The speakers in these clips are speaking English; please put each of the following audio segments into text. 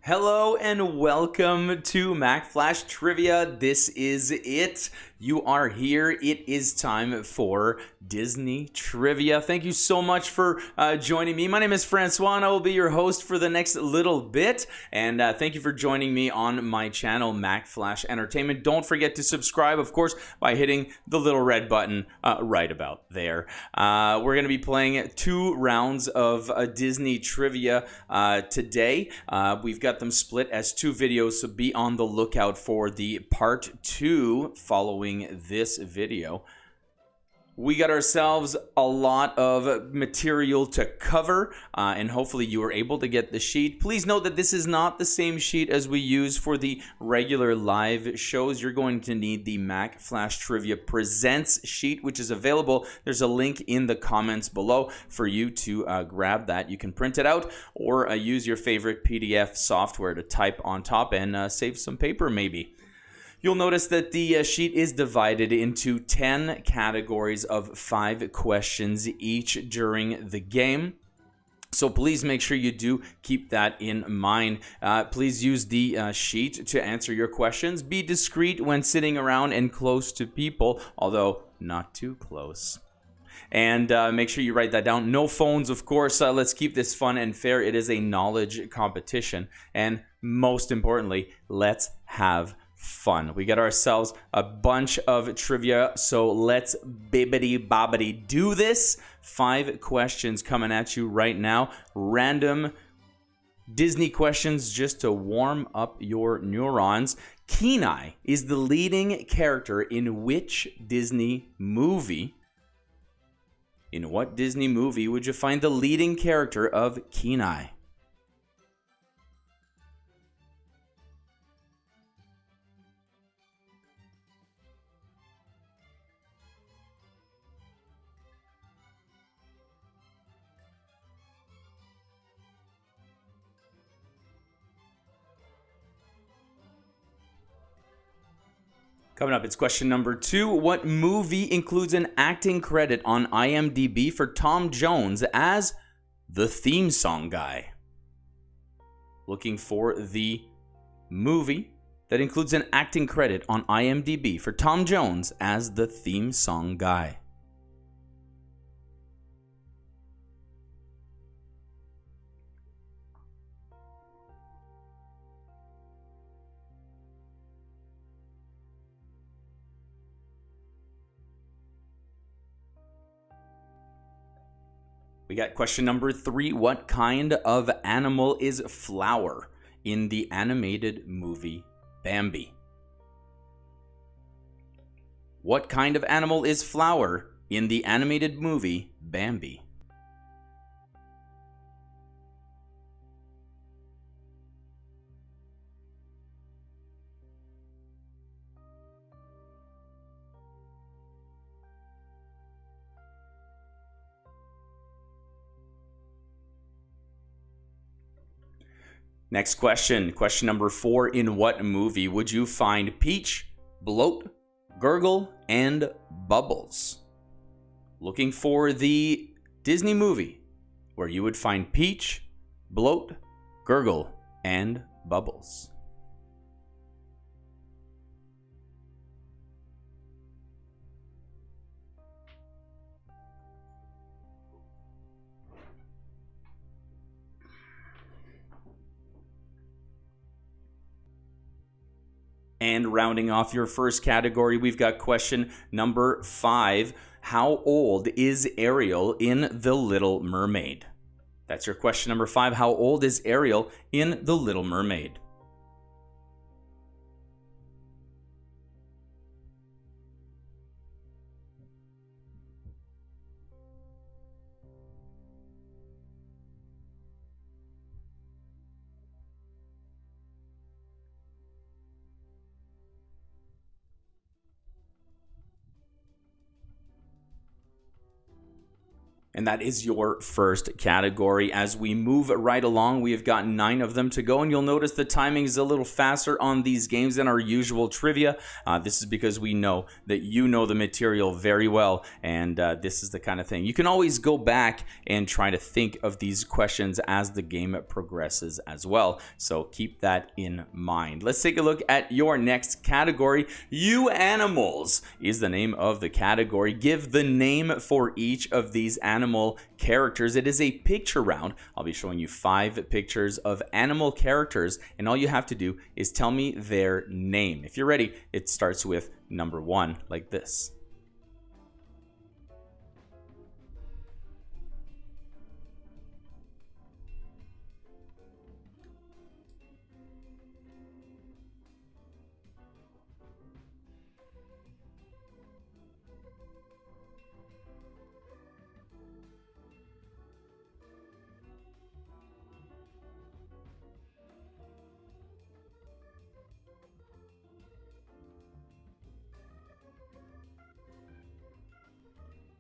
Hello and welcome to Mac Flash Trivia. This is it. You are here. It is time for Disney Trivia. Thank you so much for joining me. My name is Francois and I will be your host for the next little bit. And thank you for joining me on my channel, Mac Flash Entertainment. Don't forget to subscribe, of course, by hitting the little red button right about there. We're going to be playing 2 rounds of Disney Trivia today. We've got them split as 2 videos, so be on the lookout for the part 2 following this video. We got ourselves a lot of material to cover, and hopefully you were able to get the sheet. Please note that this is not the same sheet as we use for the regular live shows. You're going to need the Mac Flash Trivia Presents sheet, which is available. There's a link in the comments below for you to grab that. You can print it out or use your favorite PDF software to type on top and save some paper maybe. You'll notice that the sheet is divided into 10 categories of 5 questions each during the game. So please make sure you do keep that in mind. Please use the sheet to answer your questions. Be discreet when sitting around and close to people, although not too close. And make sure you write that down. No phones, of course. Let's keep this fun and fair. It is a knowledge competition. And most importantly, let's have fun. We got ourselves a bunch of trivia, so let's bibbidi-bobbidi do this. 5 questions coming at you right now. Random Disney questions just to warm up your neurons. Kenai is the leading character in which Disney movie? In what Disney movie would you find the leading character of Kenai? Coming up, it's question number 2. What movie includes an acting credit on IMDb for Tom Jones as the theme song guy? Looking for the movie that includes an acting credit on IMDb for Tom Jones as the theme song guy. We got question number 3. What kind of animal is Flower in the animated movie Bambi? What kind of animal is Flower in the animated movie Bambi? Next question, question number 4. In what movie would you find Peach, Bloat, Gurgle, and Bubbles? Looking for the Disney movie where you would find Peach, Bloat, Gurgle, and Bubbles. And rounding off your first category, we've got question number 5. How old is Ariel in The Little Mermaid? That's your question number 5. How old is Ariel in The Little Mermaid? And that is your first category. As we move right along, we have got 9 of them to go, and you'll notice the timing is a little faster on these games than our usual trivia. This is because we know that you know the material very well, and this is the kind of thing. You can always go back and try to think of these questions as the game progresses as well, so keep that in mind. Let's take a look at your next category. You Animals is the name of the category. Give the name for each of these animal characters. It is a picture round. I'll be showing you 5 pictures of animal characters, and all you have to do is tell me their name. If you're ready, it starts with number 1, like this.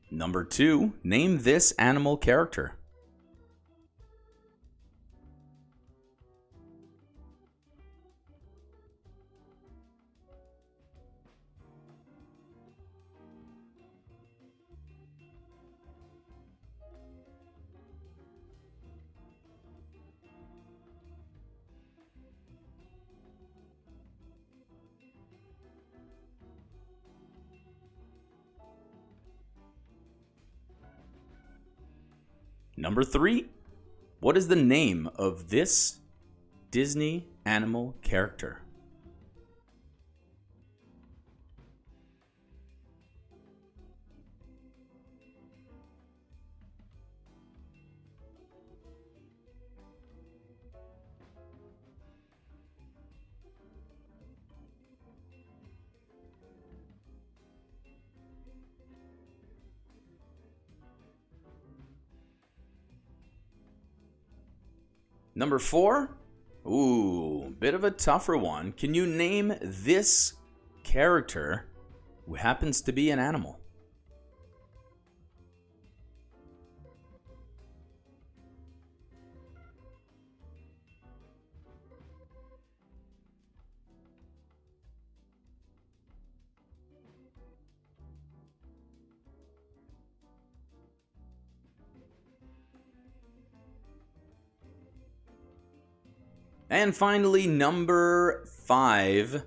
Number 2, name this animal character. Number 3, what is the name of this Disney animal character? Number 4, ooh, bit of a tougher one. Can you name this character who happens to be an animal? And finally, number 5.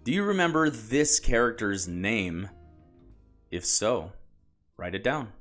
Do you remember this character's name? If so, write it down.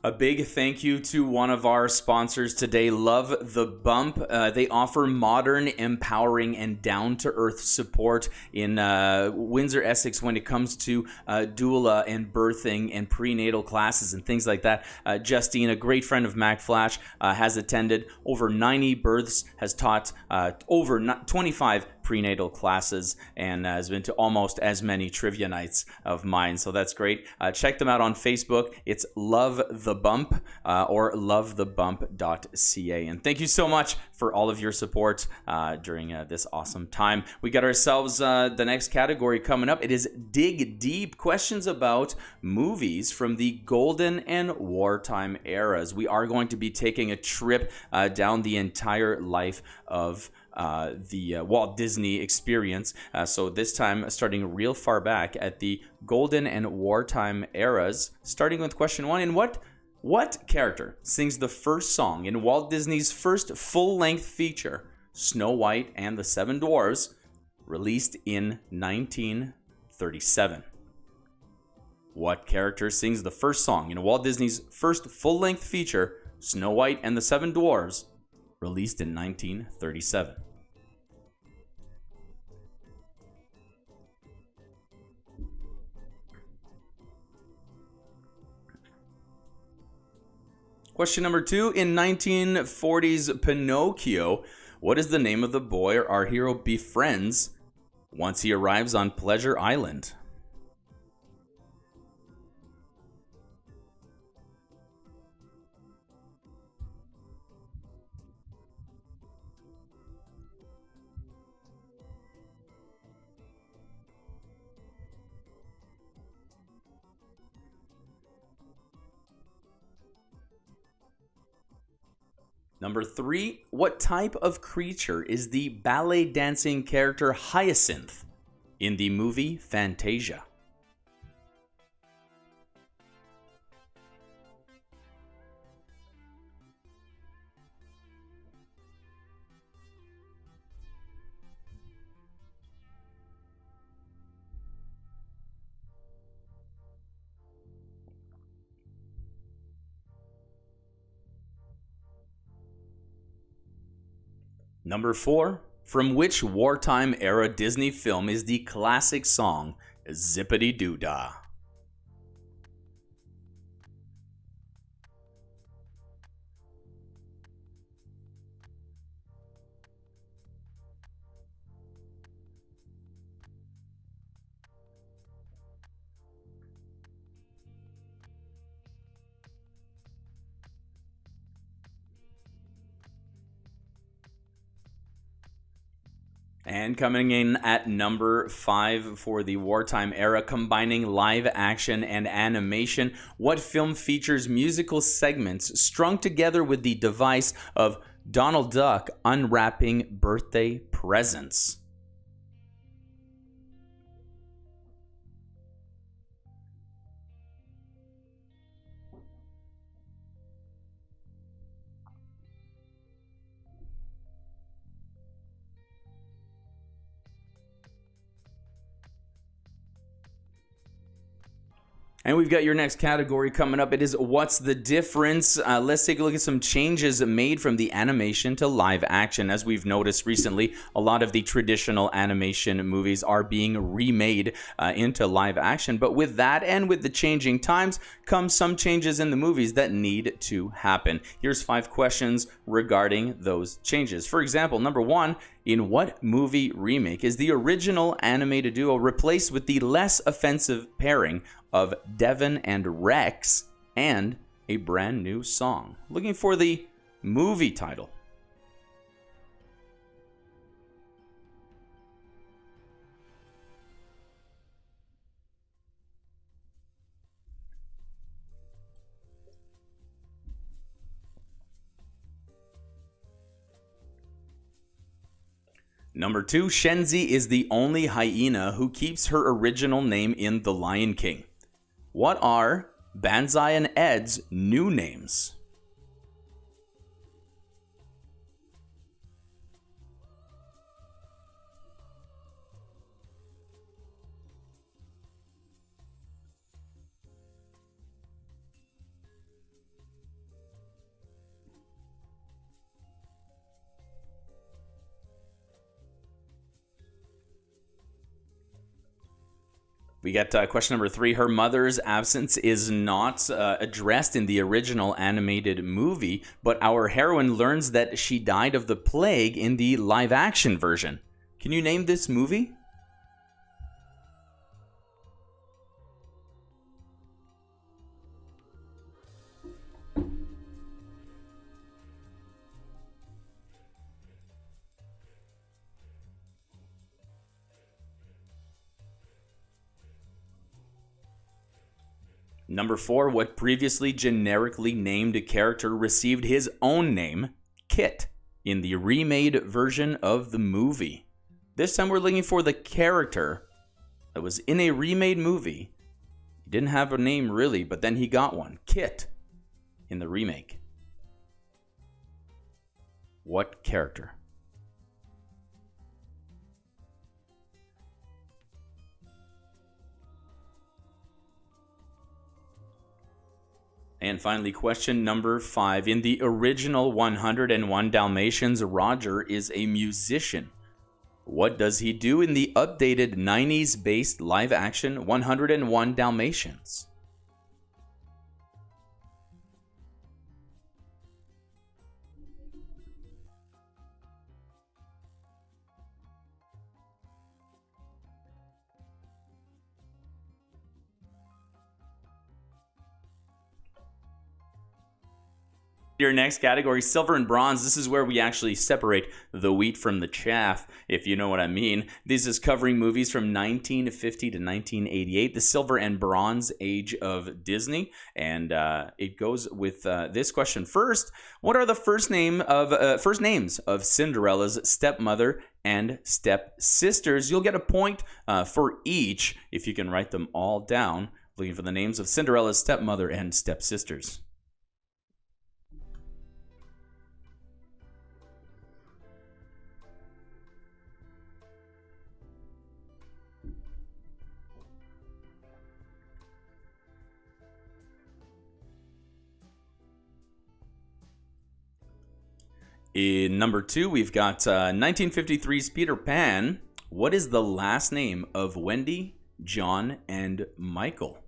A big thank you to one of our sponsors today, Love the Bump. They offer modern, empowering, and down-to-earth support in Windsor, Essex when it comes to doula and birthing and prenatal classes and things like that. Justine, a great friend of Mack Flash, has attended over 90 births, has taught over 25 prenatal classes, and has been to almost as many trivia nights of mine, so that's great. Check them out on Facebook. It's Love the Bump or lovethebump.ca. And thank you so much for all of your support during this awesome time. We got ourselves the next category coming up. It is Dig Deep, questions about movies from the golden and wartime eras. We are going to be taking a trip down the entire life of the Walt Disney experience. So this time starting real far back at the golden and wartime eras, starting with question 1. In what character sings the first song in Walt Disney's first full-length feature, Snow White and the Seven Dwarfs, released in 1937? What character sings the first song in Walt Disney's first full-length feature, Snow White and the Seven Dwarfs, released in 1937? Question number 2. In 1940's Pinocchio, What is the name of the boy our hero befriends once he arrives on Pleasure Island? Number 3, what type of creature is the ballet dancing character Hyacinth in the movie Fantasia? Number 4, from which wartime era Disney film is the classic song Zippity Doo Dah? And coming in at number 5 for the wartime era, combining live action and animation, what film features musical segments strung together with the device of Donald Duck unwrapping birthday presents? And we've got your next category coming up. It is What's the Difference? Let's take a look at some changes made from the animation to live action. As we've noticed recently, a lot of the traditional animation movies are being remade into live action. But with that and with the changing times come some changes in the movies that need to happen. Here's 5 questions regarding those changes. For example, number 1, in what movie remake is the original animated duo replaced with the less offensive pairing of Devin and Rex and a brand new song? Looking for the movie title. Number 2, Shenzi is the only hyena who keeps her original name in The Lion King. What are Banzai and Ed's new names? We get question number 3. Her mother's absence is not addressed in the original animated movie, but our heroine learns that she died of the plague in the live-action version. Can you name this movie? Number 4, what previously generically named character received his own name, Kit, in the remade version of the movie? This time we're looking for the character that was in a remade movie. He didn't have a name really, but then he got one, Kit, in the remake. What character? And finally, question number 5. In the original 101 Dalmatians, Roger is a musician. What does he do in the updated 90s-based live-action 101 Dalmatians? Your next category, silver and bronze. This is where we actually separate the wheat from the chaff, if you know what I mean. This is covering movies from 1950 to 1988, the silver and bronze age of Disney. And it goes with this question first. What are the first names of Cinderella's stepmother and stepsisters? You'll get a point for each if you can write them all down. Looking for the names of Cinderella's stepmother and stepsisters. In number 2, we've got 1953's Peter Pan. What is the last name of Wendy, John, and Michael?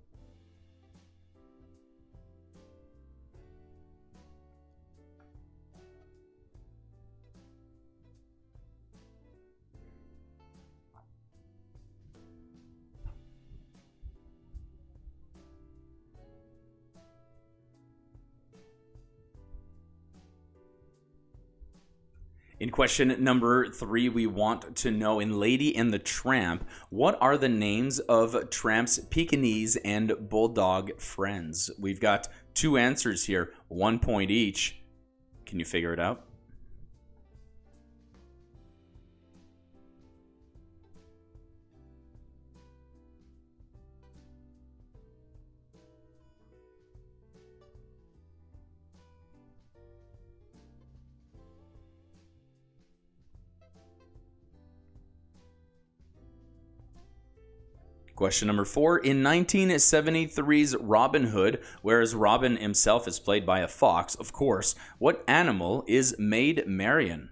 In question number 3, we want to know, in Lady and the Tramp, what are the names of Tramp's Pekingese and Bulldog friends? We've got 2 answers here, 1 point each. Can you figure it out? Question number 4. In 1973's Robin Hood, whereas Robin himself is played by a fox, of course, what animal is Maid Marian?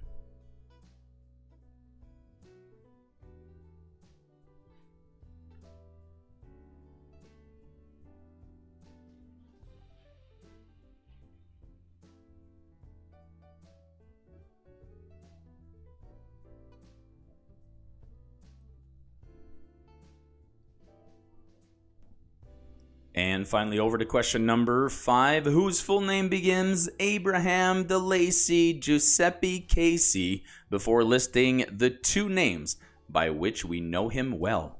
And finally, over to question number 5, whose full name begins Abraham DeLacy Giuseppe Casey, before listing the 2 names by which we know him well.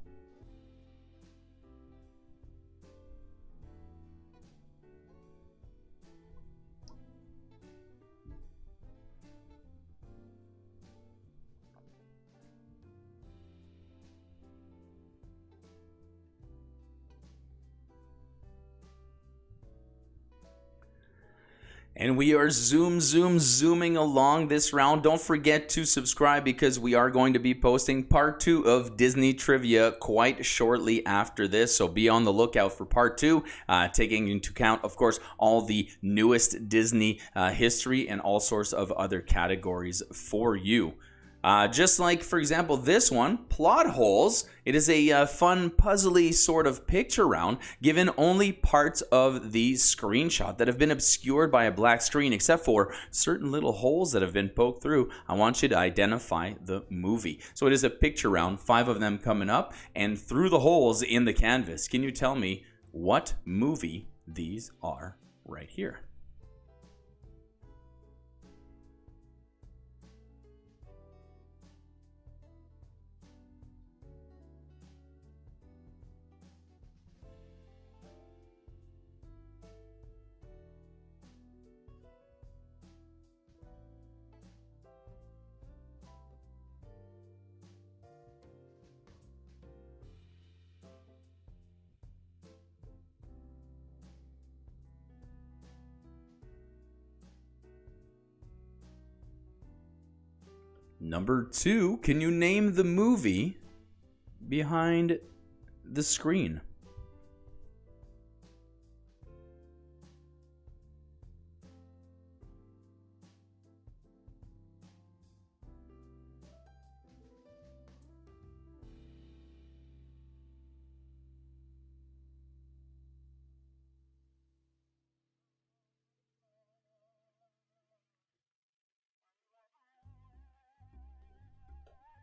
And we are zooming along this round. Don't forget to subscribe because we are going to be posting part 2 of Disney Trivia quite shortly after this. So be on the lookout for part 2, taking into account, of course, all the newest Disney history and all sorts of other categories for you. Just like, for example, this one, plot holes. It is a fun, puzzly sort of picture round, given only parts of the screenshot that have been obscured by a black screen, except for certain little holes that have been poked through. I want you to identify the movie. So it is a picture round, 5 of them coming up, and through the holes in the canvas, can you tell me what movie these are right here? Number 2, can you name the movie behind the screen?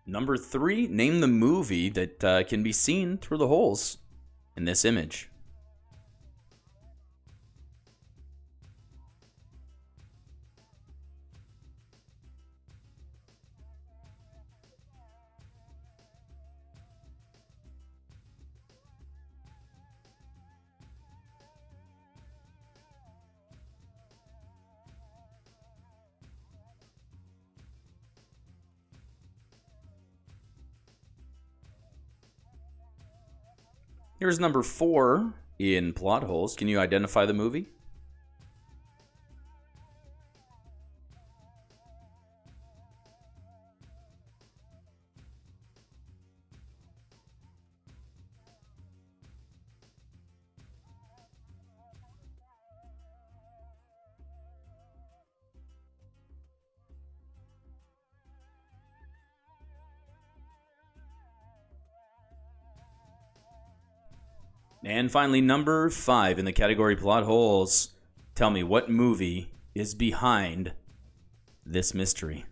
Number 3, name the movie that can be seen through the holes in this image. Here's number 4 in plot holes. Can you identify the movie? And finally, number 5 in the category plot holes. Tell me, what movie is behind this mystery?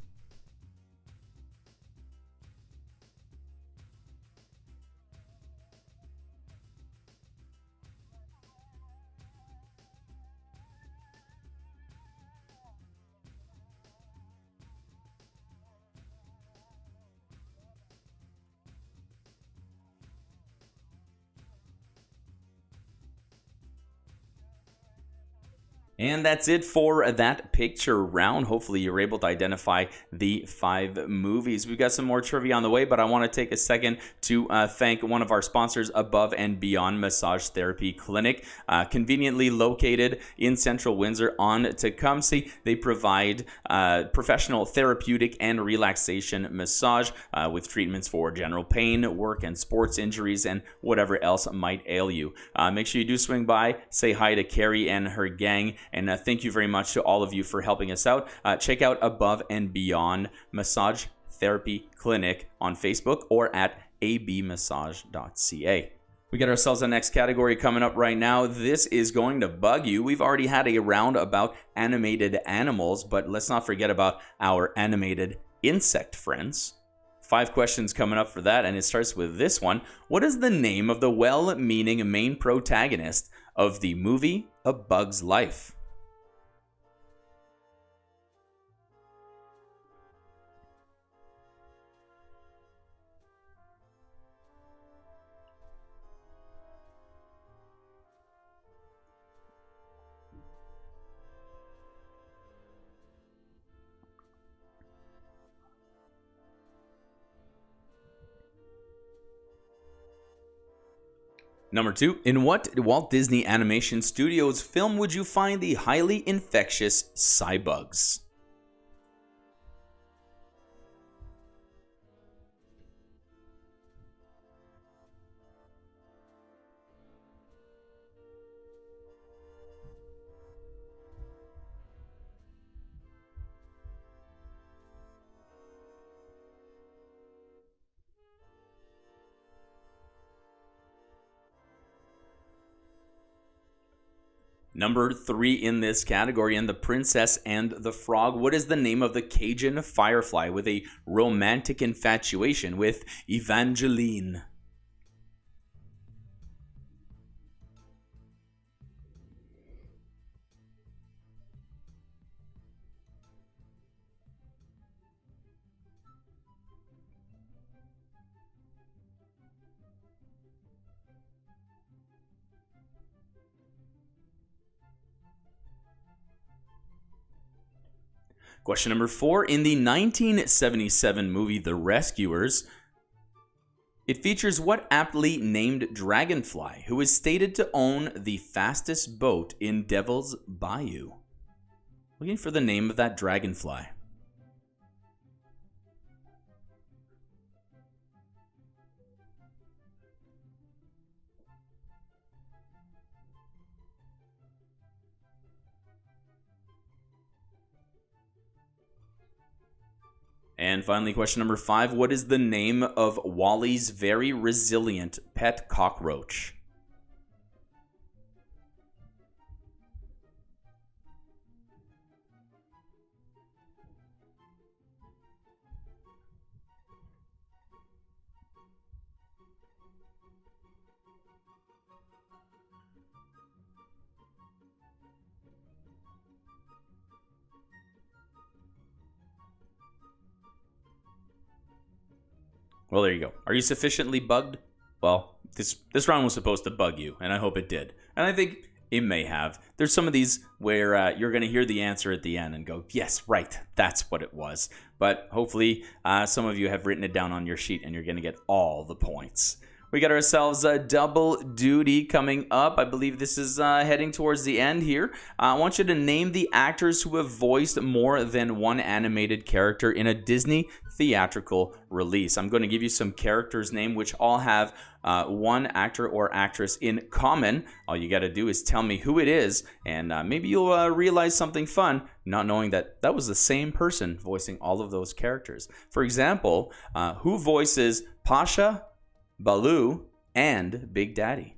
And that's it for that picture round. Hopefully you're able to identify the 5 movies. We've got some more trivia on the way, but I want to take a second to thank one of our sponsors, Above and Beyond Massage Therapy Clinic, conveniently located in central Windsor on Tecumseh. They provide professional therapeutic and relaxation massage with treatments for general pain, work and sports injuries, and whatever else might ail you. Make sure you do swing by, say hi to Carrie and her gang. And thank you very much to all of you for helping us out. Check out Above and Beyond Massage Therapy Clinic on Facebook or at abmassage.ca. We got ourselves a next category coming up right now. This is going to bug you. We've already had a round about animated animals, but let's not forget about our animated insect friends. 5 questions coming up for that, and it starts with this one. What is the name of the well-meaning main protagonist of the movie A Bug's Life? Number 2, in what Walt Disney Animation Studios film would you find the highly infectious cybugs? Number 3 in this category, in The Princess and the Frog, what is the name of the Cajun firefly with a romantic infatuation with Evangeline? Question number 4, in the 1977 movie The Rescuers, it features what aptly named dragonfly who is stated to own the fastest boat in Devil's Bayou? Looking for the name of that dragonfly. And finally, question number 5, what is the name of Wally's very resilient pet cockroach? Well, there you go. Are you sufficiently bugged? Well, this round was supposed to bug you, and I hope it did. And I think it may have. There's some of these where you're going to hear the answer at the end and go, yes, right, that's what it was. But hopefully some of you have written it down on your sheet and you're going to get all the points. We got ourselves a double duty coming up. I believe this is heading towards the end here. I want you to name the actors who have voiced more than one animated character in a Disney theatrical release. I'm going to give you some characters' name which all have one actor or actress in common. All you got to do is tell me who it is, and maybe you'll realize something fun, not knowing that that was the same person voicing all of those characters. For example, who voices Pasha, Baloo, and Big Daddy?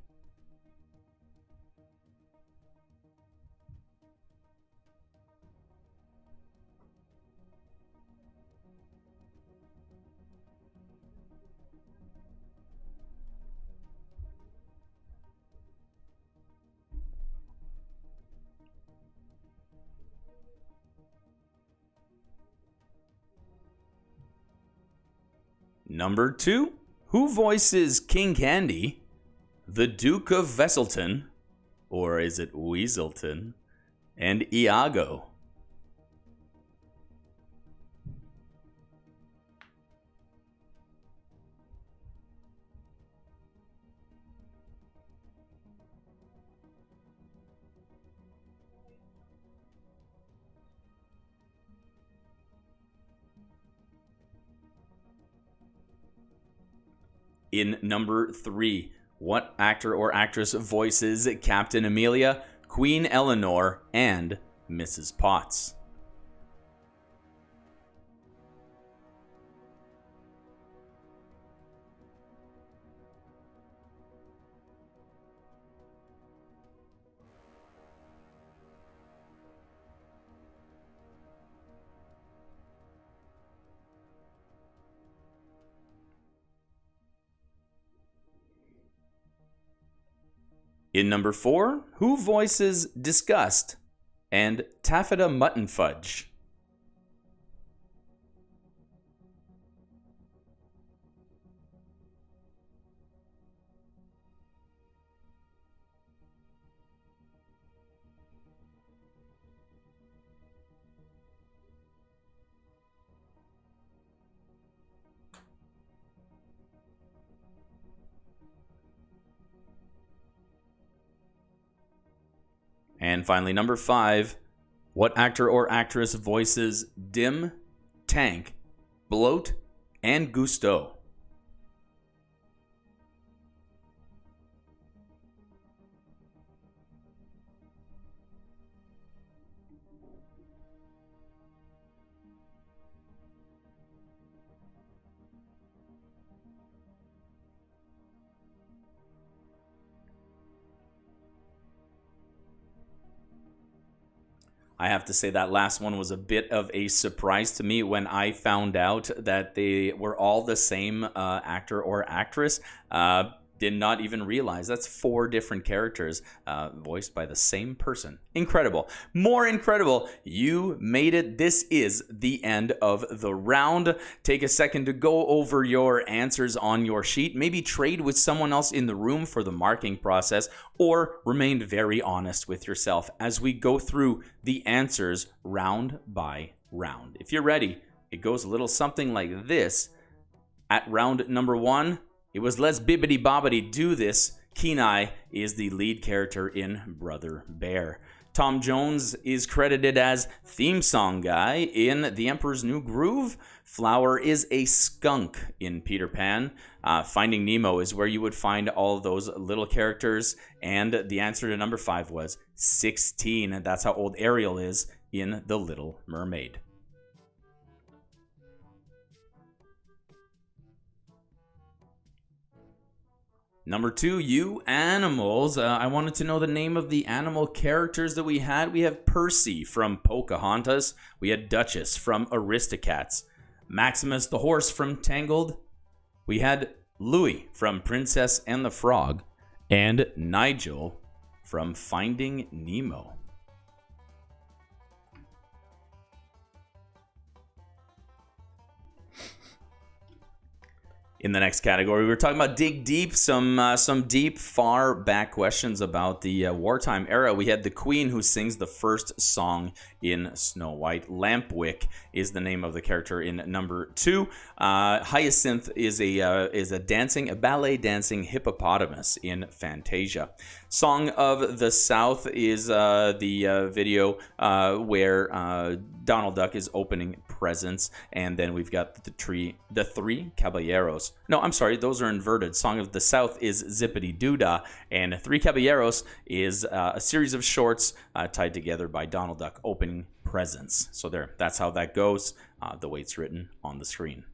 Number 2, who voices King Candy, the Duke of Vesselton, or is it Weaselton, and Iago? In number 3, what actor or actress voices Captain Amelia, Queen Eleanor, and Mrs. Potts? In number 4, who voices Disgust and Taffeta Mutton Fudge? And finally, number 5, what actor or actress voices Dim, Tank, Bloat, and Gusteau? I have to say that last one was a bit of a surprise to me when I found out that they were all the same actor or actress. Did not even realize that's 4 different characters voiced by the same person. Incredible. More incredible, you made it. This is the end of the round. Take a second to go over your answers on your sheet. Maybe trade with someone else in the room for the marking process, or remain very honest with yourself as we go through the answers round by round. If you're ready, it goes a little something like this. At round number 1, it was Let's Bibbidi Bobbidi Do This. Kenai is the lead character in Brother Bear. Tom Jones is credited as theme song guy in The Emperor's New Groove. Flower is a skunk in Peter Pan. Finding Nemo is where you would find all those little characters. And the answer to number 5 was 16. And that's how old Ariel is in The Little Mermaid. Number 2, you animals. I wanted to know the name of the animal characters that we had. We have Percy from Pocahontas. We had Duchess from Aristocats. Maximus the horse from Tangled. We had Louis from Princess and the Frog. And Nigel from Finding Nemo. In the next category, we were talking about dig deep, some deep, far back questions about the wartime era. We had the Queen who sings the first song in Snow White. Lampwick is the name of the character in number 2. Hyacinth is a ballet dancing hippopotamus in Fantasia. Song of the South is the video where Donald Duck is opening presents, and then we've got the Three Caballeros. No, I'm sorry, those are inverted. Song of the South is Zippity Doodah, and Three Caballeros is a series of shorts tied together by Donald Duck opening presents. So that's how that goes, the way it's written on the screen.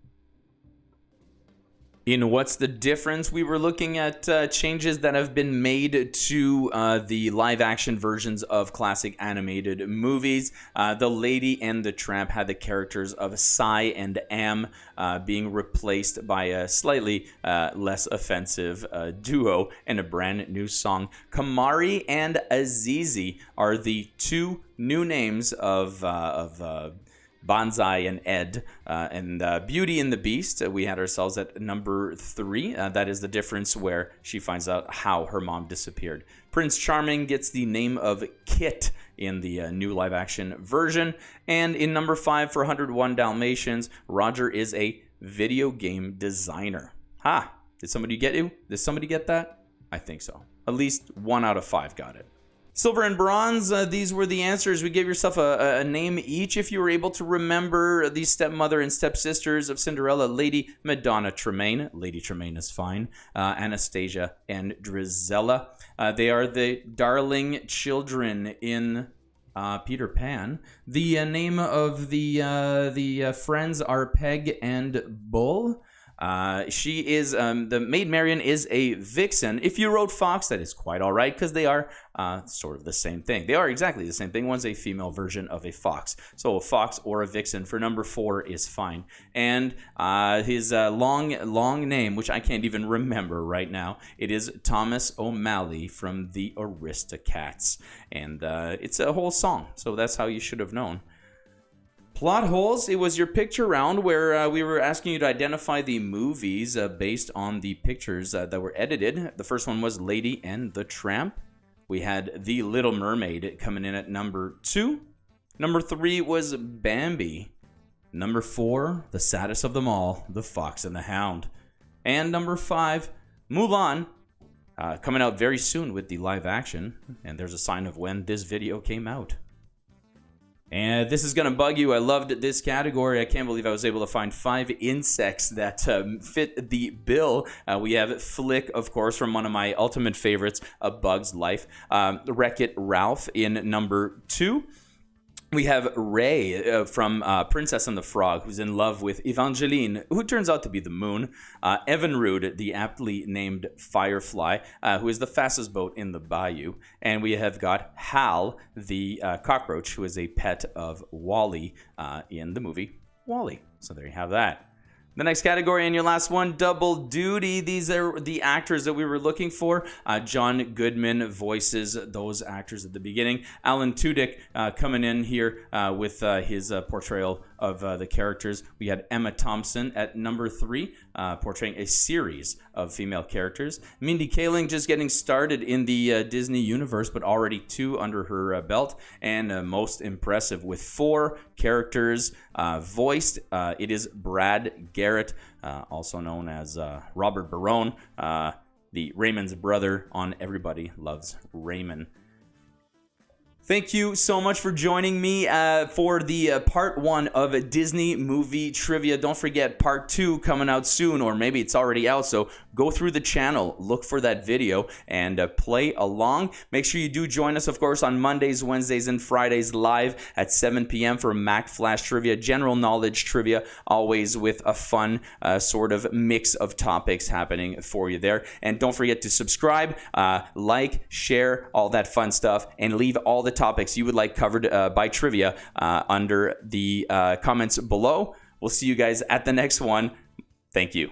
In What's the Difference, we were looking at changes that have been made to the live-action versions of classic animated movies. The Lady and the Tramp had the characters of Cy and Am being replaced by a slightly less offensive duo and a brand new song. Kamari and Azizi are the two new names of Banzai and Ed, and Beauty and the Beast, we had ourselves at number 3. That is the difference where she finds out how her mom disappeared. Prince Charming gets the name of Kit in the new live-action version. And in number 5 for 101 Dalmatians, Roger is a video game designer. Did somebody get you? Did somebody get that? I think so. At least 1 out of 5 got it. Silver and bronze, these were the answers. We gave yourself a name each. If you were able to remember the stepmother and stepsisters of Cinderella, Lady Madonna Tremaine. Lady Tremaine is fine. Anastasia and Drizella. They are the darling children in Peter Pan. The name of the friends are Peg and Bull. She is, the Maid Marian is a vixen. If you wrote Fox, that is quite all right, because they are sort of the same thing. They are exactly the same thing. One's a female version of a fox. So a fox or a vixen for number 4 is fine. And his long name, which I can't even remember right now, it is Thomas O'Malley from the Aristocats. And it's a whole song, so that's how you should have known. Plot holes, it was your picture round where we were asking you to identify the movies based on the pictures that were edited. The first one was Lady and the Tramp. We had The Little Mermaid coming in at number 2. Number 3 was Bambi. Number 4, the saddest of them all, The Fox and the Hound. And number 5, Mulan, coming out very soon with the live action. And there's a sign of when this video came out. And this is going to bug you. I loved this category. I can't believe I was able to find 5 insects that fit the bill. We have Flick, of course, from one of my ultimate favorites, A Bug's Life. Wreck-It Ralph in number 2. We have Ray from Princess and the Frog, who's in love with Evangeline, who turns out to be the moon. Evinrude, the aptly named Firefly, who is the fastest boat in the bayou. And we have got Hal, the cockroach, who is a pet of Wally in the movie Wally. So there you have that. The next category and your last one, double duty. These are the actors that we were looking for. John Goodman voices those actors at the beginning. Alan Tudyk coming in here with his portrayal of the characters. We had Emma Thompson at number 3, portraying a series of female characters. Mindy Kaling just getting started in the Disney universe, but already 2 under her belt. And most impressive with 4 characters voiced. It is Brad Garrett, also known as Robert Barone, the Raymond's brother on Everybody Loves Raymond. Thank you so much for joining me for the part 1 of Disney movie trivia. Don't forget part 2 coming out soon, or maybe it's already out. So go through the channel, look for that video, and play along. Make sure you do join us, of course, on Mondays, Wednesdays, and Fridays live at 7 p.m. for Mack Flash Trivia, general knowledge trivia, always with a fun sort of mix of topics happening for you there. And don't forget to subscribe, like, share, all that fun stuff, and leave all the topics you would like covered by trivia under the comments below. We'll see you guys at the next one. Thank you.